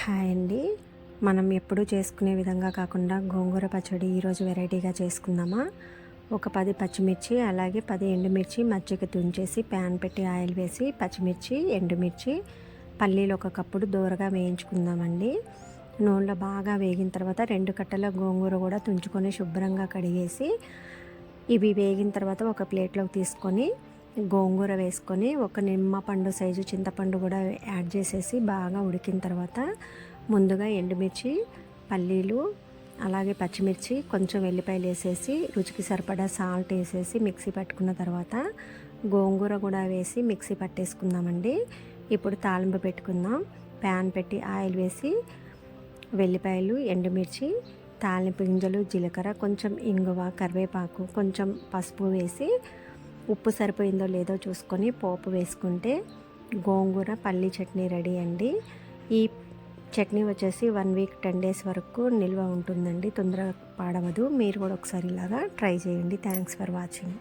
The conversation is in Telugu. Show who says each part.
Speaker 1: హాయ్ అండి. మనం ఎప్పుడూ చేసుకునే విధంగా కాకుండా గోంగూర పచ్చడి ఈరోజు వెరైటీగా చేసుకుందామా. ఒక 10 పచ్చిమిర్చి, అలాగే 10 ఎండుమిర్చి మజ్జిగ తుంచేసి ప్యాన్ పెట్టి ఆయిల్ వేసి పచ్చిమిర్చి, ఎండుమిర్చి, పల్లీలు ఒక కప్పుడు దూరగా వేయించుకుందామండి. నూనెలో బాగా వేగిన తర్వాత 2 కట్టల గోంగూర కూడా తుంచుకొని శుభ్రంగా కడిగేసి ఇవి వేగిన తర్వాత ఒక ప్లేట్లోకి తీసుకొని గోంగూర వేసుకొని ఒక నిమ్మపండు సైజు చింతపండు కూడా యాడ్ చేసేసి బాగా ఉడికిన తర్వాత ముందుగా ఎండుమిర్చి, పల్లీలు, అలాగే పచ్చిమిర్చి, కొంచెం వెల్లిపాయలు వేసేసి రుచికి సరిపడా సాల్ట్ వేసేసి మిక్సీ పట్టుకున్న తర్వాత గోంగూర కూడా వేసి మిక్సీ పట్టేసుకుందామండి. ఇప్పుడు తాలింపు పెట్టుకుందాం. ప్యాన్ పెట్టి ఆయిల్ వేసి వెల్లిపాయలు, ఎండుమిర్చి, తాలింపు గింజలు, జీలకర్ర, కొంచెం ఇంగువ, కరివేపాకు, కొంచెం పసుపు వేసి ఉప్పు సరిపోయిందో లేదో చూసుకొని పోపు వేసుకుంటే గోంగూర పల్లీ చట్నీ రెడీ అండి. ఈ చట్నీ వచ్చేసి 1 వీక్ 10 డేస్ వరకు నిల్వ ఉంటుందండి, తొందరగా పాడవదు. మీరు కూడా ఒకసారి ఇలాగా ట్రై చేయండి. Thanks for watching.